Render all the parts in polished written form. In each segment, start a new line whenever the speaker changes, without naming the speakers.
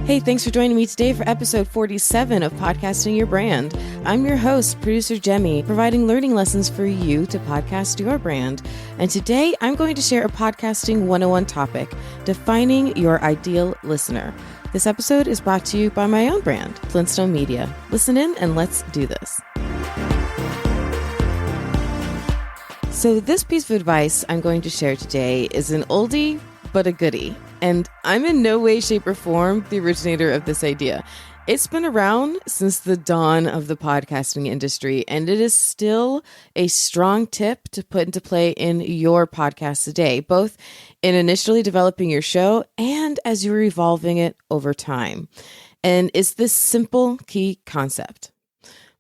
Hey, thanks for joining me today for episode 47 of Podcasting Your Brand. I'm your host, producer Jaime, providing learning lessons for you to podcast your brand. And today I'm going to share a podcasting 101 topic, defining your ideal listener. This episode is brought to you by my own brand, Flintstone Media. Listen in and let's do this. So this piece of advice I'm going to share today is an oldie, but a goodie. And I'm in no way, shape, or form the originator of this idea. It's been around since the dawn of the podcasting industry, and it is still a strong tip to put into play in your podcast today, both in initially developing your show and as you're evolving it over time. And it's this simple key concept.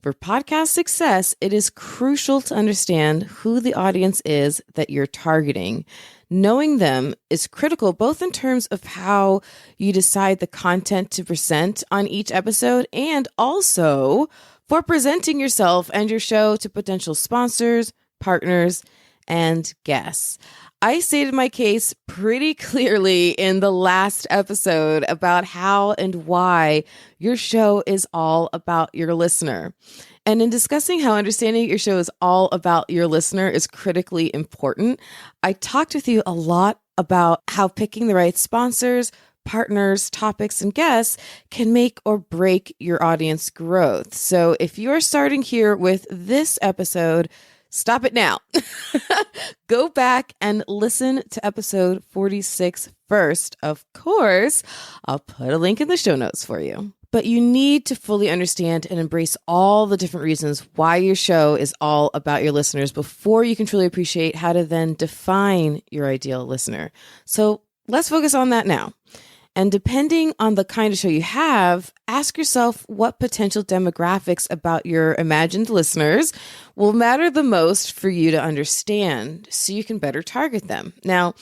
For podcast success, it is crucial to understand who the audience is that you're targeting. Knowing them is critical both in terms of how you decide the content to present on each episode and also for presenting yourself and your show to potential sponsors, partners, and guests. I stated my case pretty clearly in the last episode about how and why your show is all about your listener. And in discussing how understanding your show is all about your listener is critically important, I talked with you a lot about how picking the right sponsors, partners, topics, and guests can make or break your audience growth. So if you're starting here with this episode, stop it now. Go back and listen to episode 46 first. Of course, I'll put a link in the show notes for you. But you need to fully understand and embrace all the different reasons why your show is all about your listeners before you can truly appreciate how to then define your ideal listener. So let's focus on that now. And depending on the kind of show you have, ask yourself what potential demographics about your imagined listeners will matter the most for you to understand so you can better target them. Now,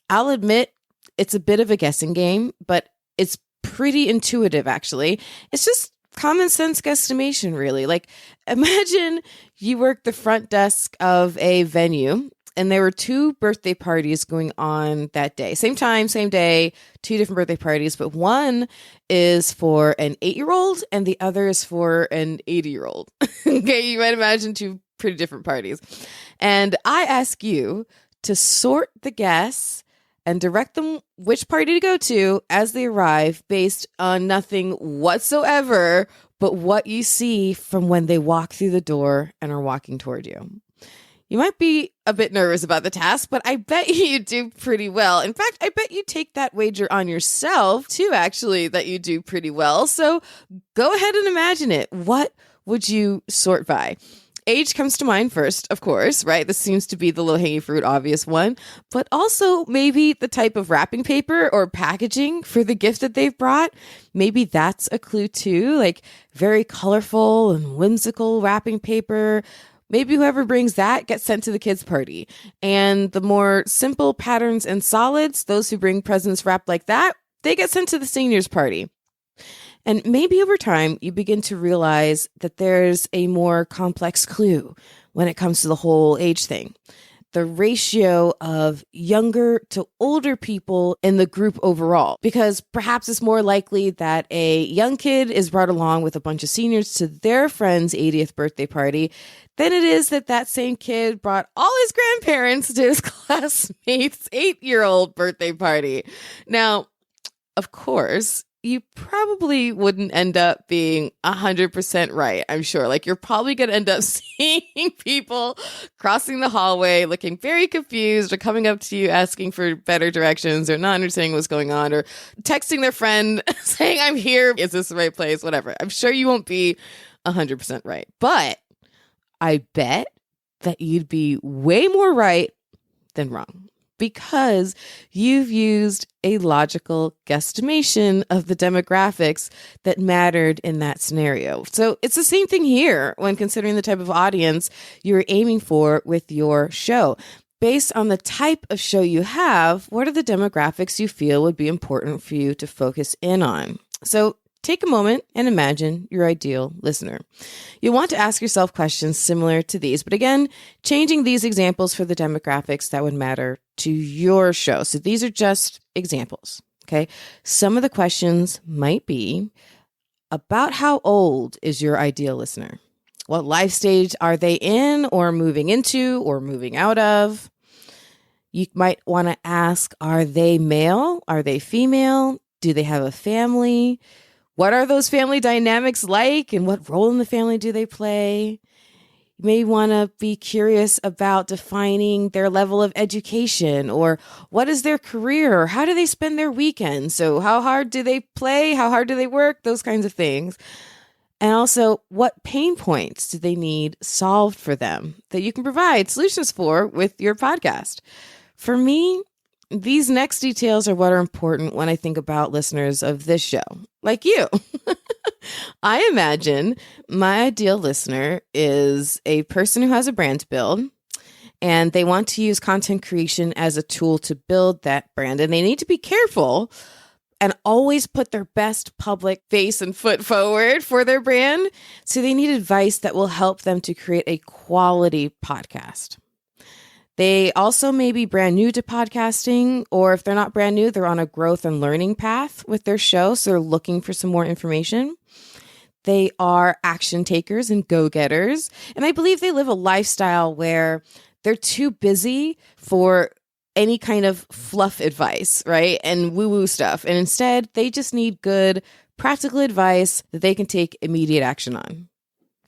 I'll admit it's a bit of a guessing game, but it's pretty intuitive, actually. It's just common sense guesstimation, really. Like, imagine you work the front desk of a venue and there were two birthday parties going on that day. Same time, same day, two different birthday parties, but one is for an 8-year-old and the other is for an 80-year-old. Okay, you might imagine two pretty different parties. And I ask you to sort the guests and direct them which party to go to as they arrive based on nothing whatsoever but what you see from when they walk through the door and are walking toward you. You might be a bit nervous about the task, but I bet you do pretty well. In fact, I bet you take that wager on yourself too, actually, that you do pretty well. So go ahead and imagine it. What would you sort by? Age comes to mind first, of course, right? This seems to be the low-hanging fruit, obvious one, but also maybe the type of wrapping paper or packaging for the gift that they've brought. Maybe that's a clue too, like very colorful and whimsical wrapping paper. Maybe whoever brings that gets sent to the kids' party. And the more simple patterns and solids, those who bring presents wrapped like that, they get sent to the seniors' party. And maybe over time, you begin to realize that there's a more complex clue when it comes to the whole age thing. The ratio of younger to older people in the group overall, because perhaps it's more likely that a young kid is brought along with a bunch of seniors to their friend's 80th birthday party than it is that that same kid brought all his grandparents to his classmate's 8-year-old birthday party. Now, of course, you probably wouldn't end up being 100% right, I'm sure. Like, you're probably going to end up seeing people crossing the hallway looking very confused or coming up to you asking for better directions or not understanding what's going on or texting their friend saying, I'm here. Is this the right place? Whatever. I'm sure you won't be 100% right. But I bet that you'd be way more right than wrong, because you've used a logical guesstimation of the demographics that mattered in that scenario. So it's the same thing here when considering the type of audience you're aiming for with your show. Based on the type of show you have, what are the demographics you feel would be important for you to focus in on? So take a moment and imagine your ideal listener. You'll want to ask yourself questions similar to these, but again, changing these examples for the demographics that would matter to your show. So these are just examples. Okay. Some of the questions might be about how old is your ideal listener? What life stage are they in or moving into or moving out of? You might want to ask, are they male? Are they female? Do they have a family? What are those family dynamics like and what role in the family do they play? You may want to be curious about defining their level of education or what is their career or how do they spend their weekends? So how hard do they play? How hard do they work? Those kinds of things. And also, what pain points do they need solved for them that you can provide solutions for with your podcast? For me, these next details are what are important when I think about listeners of this show, like you. I imagine my ideal listener is a person who has a brand to build and they want to use content creation as a tool to build that brand. And they need to be careful and always put their best public face and foot forward for their brand. So they need advice that will help them to create a quality podcast. They also may be brand new to podcasting, or if they're not brand new, they're on a growth and learning path with their show. So they're looking for some more information. They are action takers and go-getters. And I believe they live a lifestyle where they're too busy for any kind of fluff advice, right? And woo-woo stuff. And instead, they just need good, practical advice that they can take immediate action on.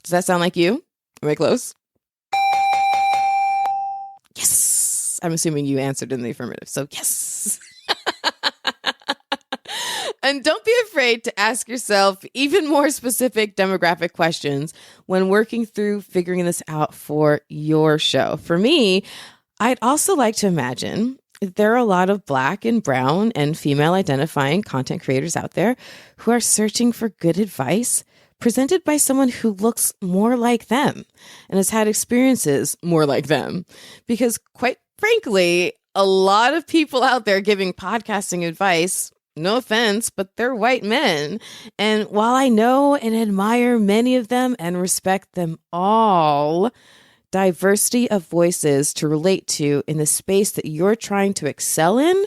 Does that sound like you? Am I close? Yes. I'm assuming you answered in the affirmative. So yes. And don't be afraid to ask yourself even more specific demographic questions when working through figuring this out for your show. For me, I'd also like to imagine there are a lot of Black and brown and female identifying content creators out there who are searching for good advice presented by someone who looks more like them and has had experiences more like them. Because quite frankly, a lot of people out there giving podcasting advice, no offense, but they're white men. And while I know and admire many of them and respect them all, diversity of voices to relate to in the space that you're trying to excel in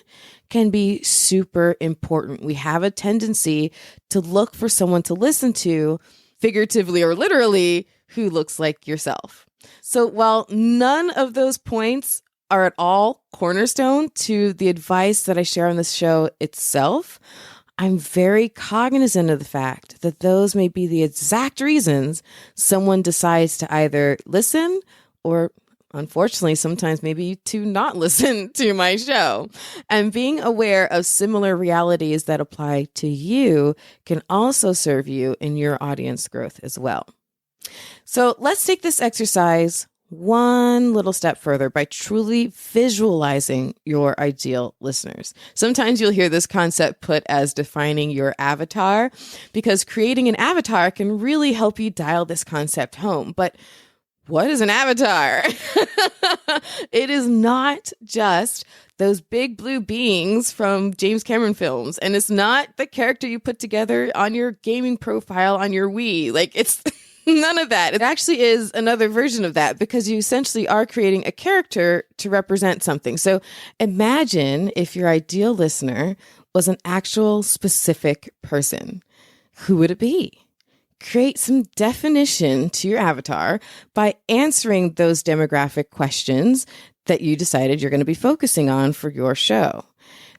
can be super important. We have a tendency to look for someone to listen to, figuratively or literally, who looks like yourself. So while none of those points are at all cornerstone to the advice that I share on this show itself, I'm very cognizant of the fact that those may be the exact reasons someone decides to either listen or, unfortunately, sometimes maybe to not listen to my show. And being aware of similar realities that apply to you can also serve you in your audience growth as well. So let's take this exercise one little step further by truly visualizing your ideal listeners. Sometimes you'll hear this concept put as defining your avatar, because creating an avatar can really help you dial this concept home. But what is an avatar? It is not just those big blue beings from James Cameron films. And it's not the character you put together on your gaming profile on your Wii. Like, it's none of that. It actually is another version of that, because you essentially are creating a character to represent something. So imagine if your ideal listener was an actual specific person. Who would it be? Create some definition to your avatar by answering those demographic questions that you decided you're going to be focusing on for your show.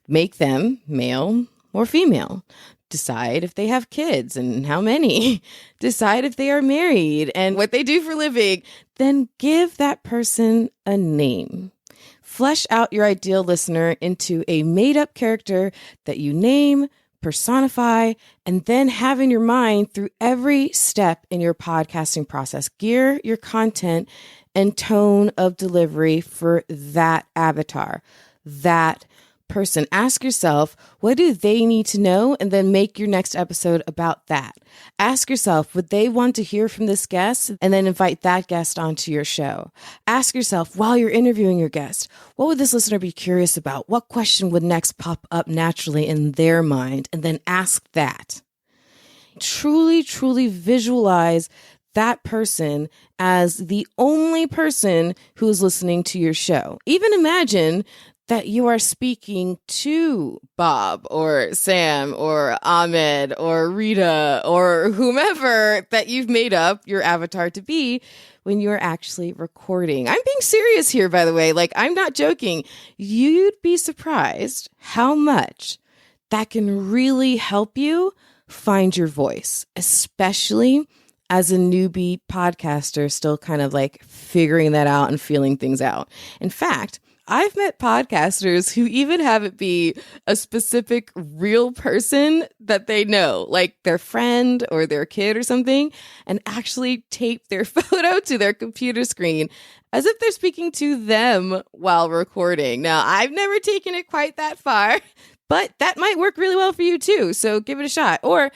Make them male or female. Decide if they have kids and how many. Decide if they are married and what they do for a living. Then give that person a name. Flesh out your ideal listener into a made-up character that you name, personify, and then have in your mind through every step in your podcasting process. Gear your content and tone of delivery for that avatar, that person. Ask yourself, what do they need to know? And then make your next episode about that. Ask yourself, would they want to hear from this guest? And then invite that guest onto your show. Ask yourself, while you're interviewing your guest, what would this listener be curious about? What question would next pop up naturally in their mind? And then ask that. Truly, truly visualize that person as the only person who is listening to your show. Even imagine that you are speaking to Bob or Sam or Ahmed or Rita or whomever that you've made up your avatar to be when you're actually recording. I'm being serious here, by the way. Like, I'm not joking. You'd be surprised how much that can really help you find your voice, especially as a newbie podcaster, still kind of like figuring that out and feeling things out. In fact, I've met podcasters who even have it be a specific real person that they know, like their friend or their kid or something, and actually tape their photo to their computer screen as if they're speaking to them while recording. Now, I've never taken it quite that far, but that might work really well for you too. So give it a shot. Or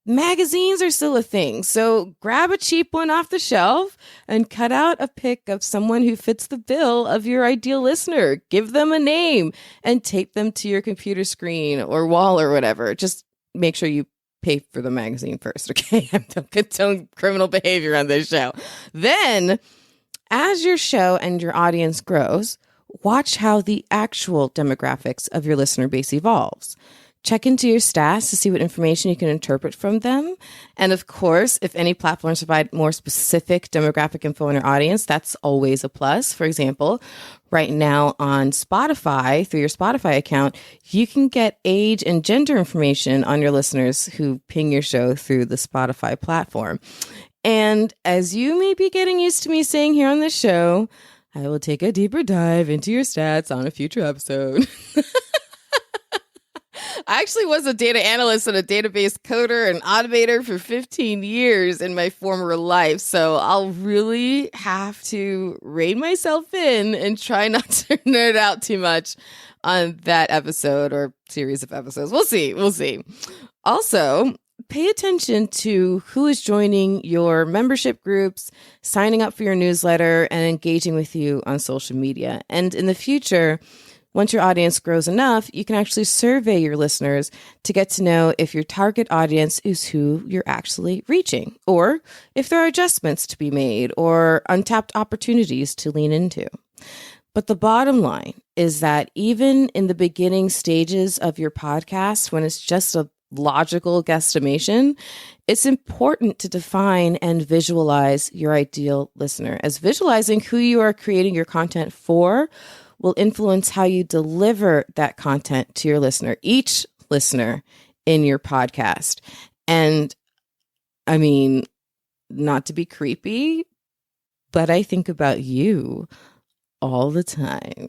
magazines are still a thing. So grab a cheap one off the shelf and cut out a pic of someone who fits the bill of your ideal listener. Give them a name and tape them to your computer screen or wall or whatever. Just make sure you pay for the magazine first, okay? Don't condone criminal behavior on this show. Then, as your show and your audience grows, watch how the actual demographics of your listener base evolves. Check into your stats to see what information you can interpret from them. And of course, if any platforms provide more specific demographic info on your audience, that's always a plus. For example, right now on Spotify, through your Spotify account, you can get age and gender information on your listeners who ping your show through the Spotify platform. And as you may be getting used to me saying here on this show, I will take a deeper dive into your stats on a future episode. I actually was a data analyst and a database coder and automator for 15 years in my former life. So I'll really have to rein myself in and try not to nerd out too much on that episode or series of episodes. We'll see. Also, pay attention to who is joining your membership groups, signing up for your newsletter, and engaging with you on social media. And in the future, once your audience grows enough, you can actually survey your listeners to get to know if your target audience is who you're actually reaching, or if there are adjustments to be made or untapped opportunities to lean into. But the bottom line is that even in the beginning stages of your podcast, when it's just a logical guesstimation, it's important to define and visualize your ideal listener, as visualizing who you are creating your content for will influence how you deliver that content to your listener, each listener in your podcast. And I mean, not to be creepy, but I think about you all the time.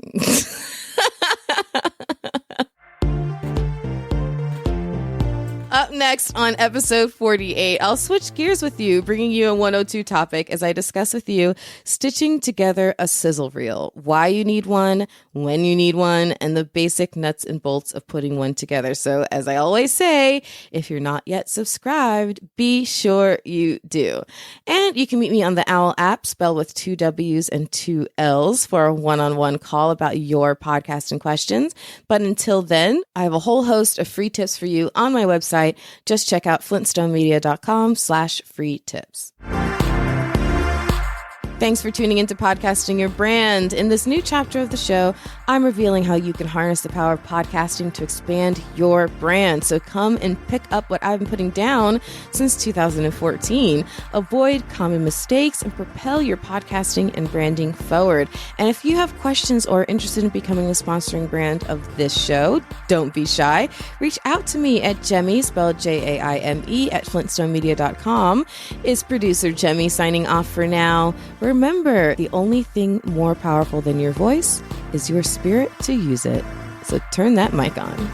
Up next on episode 48, I'll switch gears with you, bringing you a 102 topic as I discuss with you stitching together a sizzle reel, why you need one, when you need one, and the basic nuts and bolts of putting one together. So as I always say, if you're not yet subscribed, be sure you do. And you can meet me on the OWL app, spelled with 2 W's and 2 L's, for a one-on-one call about your podcasting questions. But until then, I have a whole host of free tips for you on my website. Just check out flintstonemedia.com/free tips. Thanks for tuning into Podcasting Your Brand. In this new chapter of the show, I'm revealing how you can harness the power of podcasting to expand your brand. So come and pick up what I've been putting down since 2014. Avoid common mistakes and propel your podcasting and branding forward. And if you have questions or interested in becoming the sponsoring brand of this show, don't be shy. Reach out to me at Jaime, spelled Jaime, at flintstonemedia.com. It's producer Jaime signing off for now. Remember, the only thing more powerful than your voice is your spirit to use it. So turn that mic on.